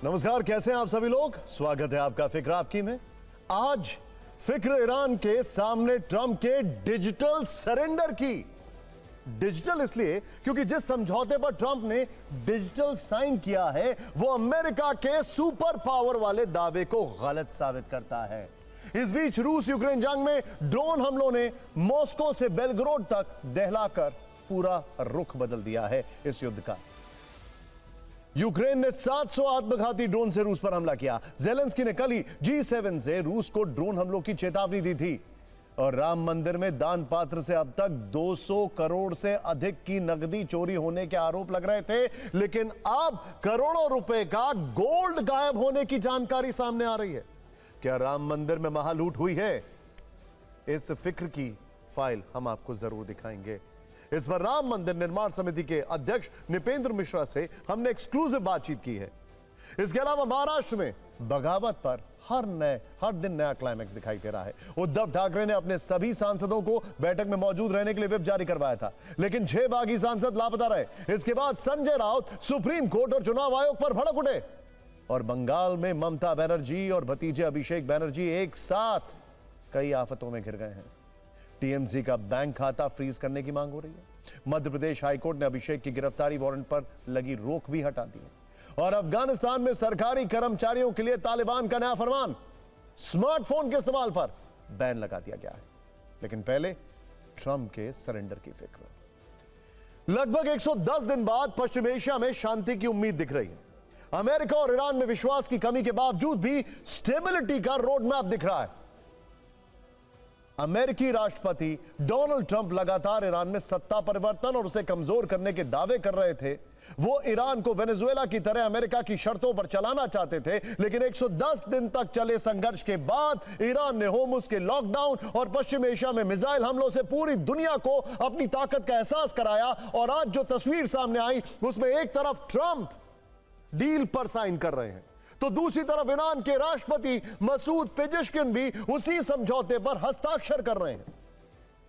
नमस्कार, कैसे हैं आप सभी लोग। स्वागत है आपका फिक्र आपकी में। आज फिक्र ईरान के सामने ट्रंप के डिजिटल सरेंडर की। डिजिटल इसलिए क्योंकि जिस समझौते पर ट्रंप ने डिजिटल साइन किया है वो अमेरिका के सुपर पावर वाले दावे को गलत साबित करता है। इस बीच रूस यूक्रेन जंग में ड्रोन हमलों ने मॉस्को से बेलग्रोड तक दहलाकर पूरा रुख बदल दिया है इस युद्ध का। यूक्रेन ने 700 आत्मघाती ड्रोन से रूस पर हमला किया। जेलेंस्की ने कल ही G7 से रूस को ड्रोन हमलों की चेतावनी दी थी। और राम मंदिर में दान पात्र से अब तक 200 करोड़ से अधिक की नकदी चोरी होने के आरोप लग रहे थे, लेकिन अब करोड़ों रुपए का गोल्ड गायब होने की जानकारी सामने आ रही है। क्या राम मंदिर में महालूट हुई है? इस फिक्र की फाइल हम आपको जरूर दिखाएंगे। इस पर राम मंदिर निर्माण समिति के अध्यक्ष निपेंद्र मिश्रा से हमने एक्सक्लूसिव बातचीत की है। इसके अलावा महाराष्ट्र में बगावत पर हर दिन नया क्लाइमैक्स दिखाई दे रहा है। उद्धव ठाकरे ने अपने सभी सांसदों को बैठक में मौजूद रहने के लिए व्हिप जारी करवाया था, लेकिन 6 बागी सांसद लापता रहे। इसके बाद संजय राउत सुप्रीम कोर्ट और चुनाव आयोग पर भड़क उठे। और बंगाल में ममता बनर्जी और भतीजे अभिषेक बनर्जी एक साथ कई आफतों में घिर गए हैं। टीएमसी का बैंक खाता फ्रीज करने की मांग हो रही है। मध्य प्रदेश हाईकोर्ट ने अभिषेक की गिरफ्तारी वारंट पर लगी रोक भी हटा दी है। और अफगानिस्तान में सरकारी कर्मचारियों के लिए तालिबान का नया फरमान, स्मार्टफोन के इस्तेमाल पर बैन लगा दिया गया है। लेकिन पहले ट्रंप के सरेंडर की फिक्र। लगभग 110 दिन बाद पश्चिम एशिया में शांति की उम्मीद दिख रही है। अमेरिका और ईरान में विश्वास की कमी के बावजूद भी स्टेबिलिटी का रोड मैप दिख रहा है। अमेरिकी राष्ट्रपति डोनाल्ड ट्रंप लगातार ईरान में सत्ता परिवर्तन और उसे कमजोर करने के दावे कर रहे थे। वो ईरान को वेनेजुएला की तरह अमेरिका की शर्तों पर चलाना चाहते थे, लेकिन 110 दिन तक चले संघर्ष के बाद ईरान ने होर्मुज के लॉकडाउन और पश्चिम एशिया में मिसाइल हमलों से पूरी दुनिया को अपनी ताकत का एहसास कराया। और आज जो तस्वीर सामने आई उसमें एक तरफ ट्रंप डील पर साइन कर रहे हैं, तो दूसरी तरफ ईरान के राष्ट्रपति मसूद पेजेश्किन भी उसी समझौते पर हस्ताक्षर कर रहे हैं।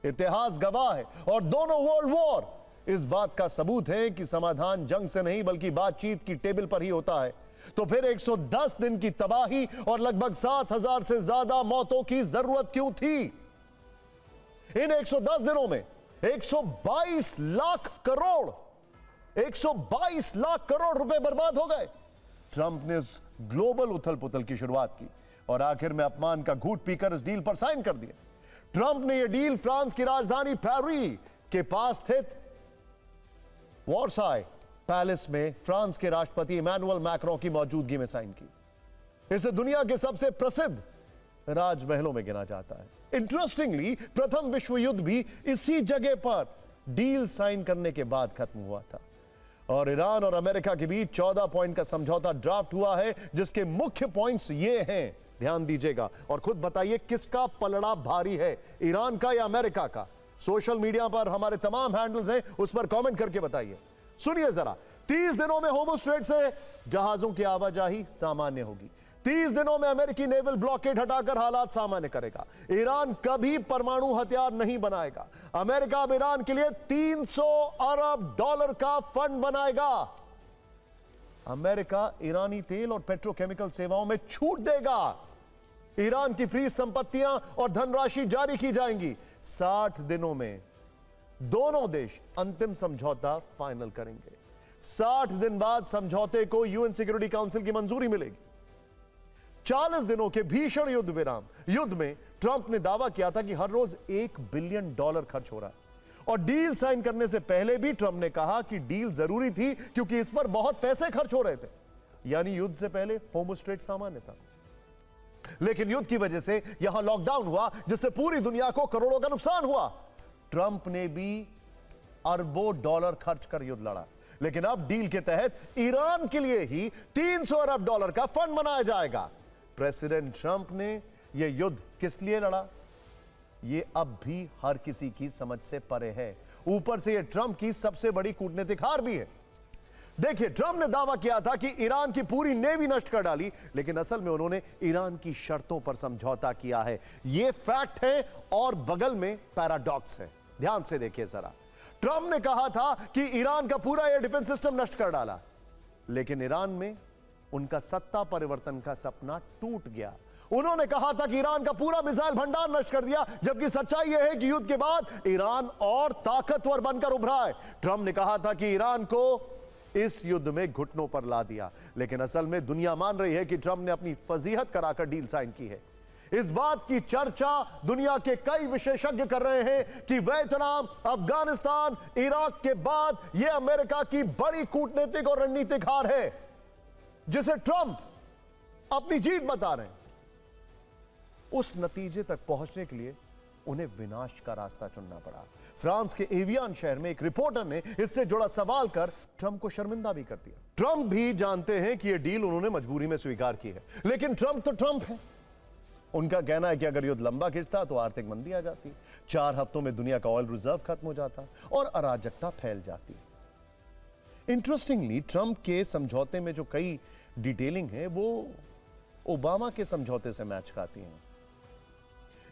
इतिहास गवाह है और दोनों वर्ल्ड वॉर इस बात का सबूत है कि समाधान जंग से नहीं बल्कि बातचीत की टेबल पर ही होता है। तो फिर 110 दिन की तबाही और लगभग 7,000 से ज्यादा मौतों की जरूरत क्यों थी? इन 110 दिनों में 122 लाख करोड़ रुपए बर्बाद हो गए। ट्रंप ने इस ग्लोबल उथल पुथल की शुरुआत की और आखिर में अपमान का घूंट पीकर इस डील पर साइन कर दिया। ट्रंप ने यह डील फ्रांस की राजधानी पेरिस के पास स्थित वर्साई पैलेस में फ्रांस के राष्ट्रपति इमैनुअल मैक्रों की मौजूदगी में साइन की। इसे दुनिया के सबसे प्रसिद्ध राजमहलों में गिना जाता है। इंटरेस्टिंगली प्रथम विश्व युद्ध भी इसी जगह पर डील साइन करने के बाद खत्म हुआ था। और ईरान और अमेरिका के बीच 14 पॉइंट का समझौता ड्राफ्ट हुआ है, जिसके मुख्य पॉइंट्स ये हैं, ध्यान दीजिएगा और खुद बताइए किसका पलड़ा भारी है, ईरान का या अमेरिका का। सोशल मीडिया पर हमारे तमाम हैंडल्स हैं, उस पर कमेंट करके बताइए। सुनिए जरा, 30 दिनों में होर्मुज स्ट्रेट से जहाजों की आवाजाही सामान्य होगी। 30 दिनों में अमेरिकी नेवल ब्लॉकेड हटाकर हालात सामान्य करेगा। ईरान कभी परमाणु हथियार नहीं बनाएगा। अमेरिका अब ईरान के लिए $300 अरब का फंड बनाएगा। अमेरिका ईरानी तेल और पेट्रोकेमिकल सेवाओं में छूट देगा। ईरान की फ्रीज संपत्तियां और धनराशि जारी की जाएंगी। 60 दिनों में दोनों देश अंतिम समझौता फाइनल करेंगे। 60 दिन बाद समझौते को यूएन सिक्योरिटी काउंसिल की मंजूरी मिलेगी। 40 दिनों के भीषण युद्ध में ट्रंप ने दावा किया था कि हर रोज $1 बिलियन खर्च हो रहा है। और डील साइन करने से पहले भी ट्रंप ने कहा कि डील जरूरी थी क्योंकि इस पर बहुत पैसे खर्च हो रहे थे। यानी युद्ध से पहले होर्मुज स्ट्रेट सामान्य था, लेकिन युद्ध की वजह से यहां लॉकडाउन हुआ, जिससे पूरी दुनिया को करोड़ों का नुकसान हुआ। ट्रंप ने भी अरबों डॉलर खर्च कर युद्ध लड़ा, लेकिन अब डील के तहत ईरान के लिए ही $300 अरब का फंड बनाया जाएगा। प्रेसिडेंट ट्रंप ने यह युद्ध किस लिए लड़ा, यह अब भी हर किसी की समझ से परे है। ऊपर से यह ट्रंप की सबसे बड़ी कूटनीतिक हार भी है। देखिए, ट्रंप ने दावा किया था कि ईरान की पूरी नेवी नष्ट कर डाली, लेकिन असल में उन्होंने ईरान की शर्तों पर समझौता किया है। यह फैक्ट है और बगल में पैराडॉक्स है। ध्यान से देखिए जरा। ट्रंप ने कहा था कि ईरान का पूरा एयर डिफेंस सिस्टम नष्ट कर डाला, लेकिन ईरान में उनका सत्ता परिवर्तन का सपना टूट गया। उन्होंने कहा था कि ईरान का पूरा मिसाइल भंडार नष्ट कर दिया, जबकि सच्चाई यह है कि युद्ध के बाद ईरान और ताकतवर बनकर उभरा है। ट्रंप ने कहा था कि ईरान को इस युद्ध में घुटनों पर ला दिया, लेकिन असल में दुनिया मान रही है कि ट्रंप ने अपनी फजीहत कराकर डील साइन की है। इस बात की चर्चा दुनिया के कई विशेषज्ञ कर रहे हैं कि वियतनाम, अफगानिस्तान, इराक के बाद यह अमेरिका की बड़ी कूटनीतिक और रणनीतिक हार है, जिसे ट्रंप अपनी जीत बता रहे हैं। उस नतीजे तक पहुंचने के लिए उन्हें विनाश का रास्ता चुनना पड़ा। फ्रांस के एवियन शहर में एक रिपोर्टर ने इससे जुड़ा सवाल कर ट्रंप को शर्मिंदा भी कर दिया। ट्रंप भी जानते हैं कि यह डील उन्होंने मजबूरी में स्वीकार की है, लेकिन ट्रंप तो ट्रंप है। उनका कहना है कि अगर युद्ध लंबा खिंचता तो आर्थिक मंदी आ जाती, 4 हफ्तों में दुनिया का ऑयल रिजर्व खत्म हो जाता और अराजकता फैल जाती। इंटरेस्टिंगली ट्रंप के समझौते में जो कई डिटेलिंग है वो ओबामा के समझौते से मैच खाती हैं।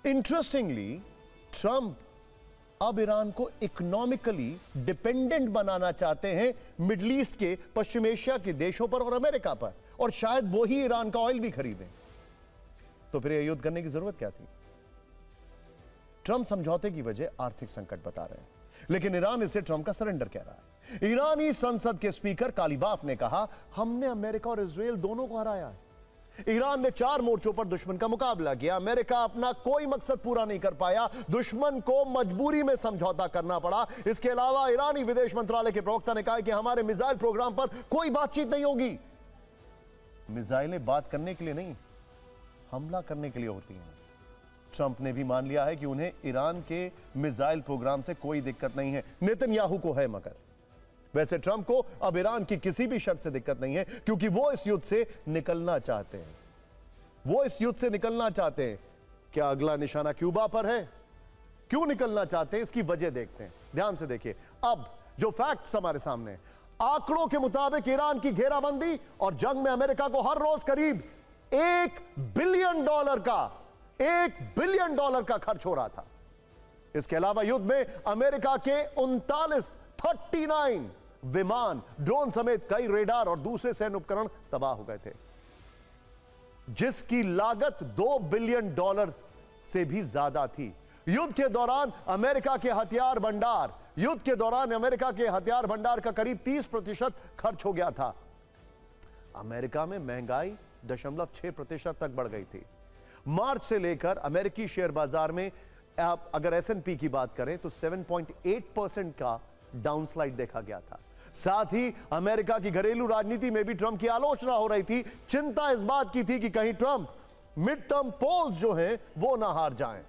इंटरेस्टिंगली ट्रंप अब ईरान को इकोनॉमिकली डिपेंडेंट बनाना चाहते हैं मिडिल ईस्ट के, पश्चिम एशिया के देशों पर और अमेरिका पर, और शायद वो ही ईरान का ऑयल भी खरीदें। तो फिर यह युद्ध करने की जरूरत क्या थी? ट्रंप समझौते की वजह आर्थिक संकट बता रहे हैं, लेकिन ईरान इसे ट्रंप का सरेंडर कह रहा है। ईरानी संसद के स्पीकर कालीबाफ ने कहा, हमने अमेरिका और इजराइल दोनों को हराया है। ईरान ने 4 मोर्चों पर दुश्मन का मुकाबला किया। अमेरिका अपना कोई मकसद पूरा नहीं कर पाया, दुश्मन को मजबूरी में समझौता करना पड़ा। इसके अलावा ईरानी विदेश मंत्रालय के प्रवक्ता ने कहा कि हमारे मिसाइल प्रोग्राम पर कोई बातचीत नहीं होगी। मिसाइलें बात करने के लिए नहीं, हमला करने के लिए होती हैं। ट्रंप ने भी मान लिया है कि उन्हें ईरान के मिसाइल प्रोग्राम से कोई दिक्कत नहीं है, नेतन्याहू को है। मगर वैसे ट्रंप को अब ईरान की किसी भी शर्त से दिक्कत नहीं है, क्योंकि वो इस युद्ध से निकलना चाहते हैं। वो इस युद्ध से निकलना चाहते हैं। क्या अगला निशाना क्यूबा पर है? क्यों निकलना चाहते हैं, इसकी वजह देखते हैं। ध्यान से देखिए अब जो फैक्ट्स हमारे सामने, आंकड़ों के मुताबिक ईरान की घेराबंदी और जंग में अमेरिका को हर रोज करीब $1 बिलियन का खर्च हो रहा था। इसके अलावा युद्ध में अमेरिका के 39 विमान, ड्रोन समेत कई रेडार और दूसरे सैन्य उपकरण तबाह हो गए थे, जिसकी लागत $2 बिलियन से भी ज्यादा थी। युद्ध के दौरान अमेरिका के हथियार भंडार का करीब 30% खर्च हो गया था। अमेरिका में महंगाई 0.6% तक बढ़ गई थी। मार्च से लेकर अमेरिकी शेयर बाजार में आप अगर S&P की बात करें तो 7.8% का डाउनस्लाइड देखा गया था। साथ ही अमेरिका की घरेलू राजनीति में भी ट्रंप की आलोचना हो रही थी। चिंता इस बात की थी कि कहीं ट्रंप मिड टर्म पोल्स जो हैं वो ना हार जाएं।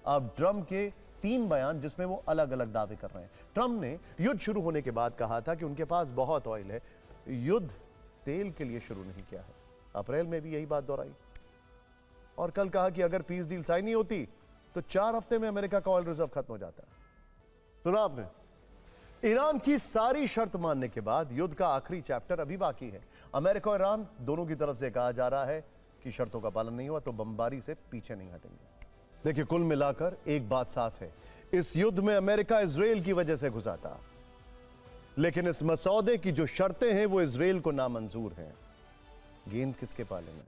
अब ट्रंप के 3 बयान जिसमें वो अलग अलग दावे कर रहे हैं। ट्रंप ने युद्ध शुरू होने के बाद कहा था कि उनके पास बहुत ऑयल है, युद्ध तेल के लिए शुरू नहीं किया है। अप्रैल में भी यही बात दोहराई और कल कहा कि अगर पीस डील साइन नहीं होती तो 4 हफ्ते में अमेरिका का ऑयल रिजर्व खत्म हो जाता है। सुना आपने? ईरान की सारी शर्त मानने के बाद युद्ध का आखिरी चैप्टर अभी बाकी है। अमेरिका और ईरान दोनों की तरफ से कहा जा रहा है कि शर्तों का पालन नहीं हुआ तो बमबारी से पीछे नहीं हटेंगे। देखिए, कुल मिलाकर एक बात साफ है, इस युद्ध में अमेरिका इजराइल की वजह से घुसा था, लेकिन इस मसौदे की जो शर्तें हैं वो इजराइल को नामंजूर हैं। गेंद किसके पाले में?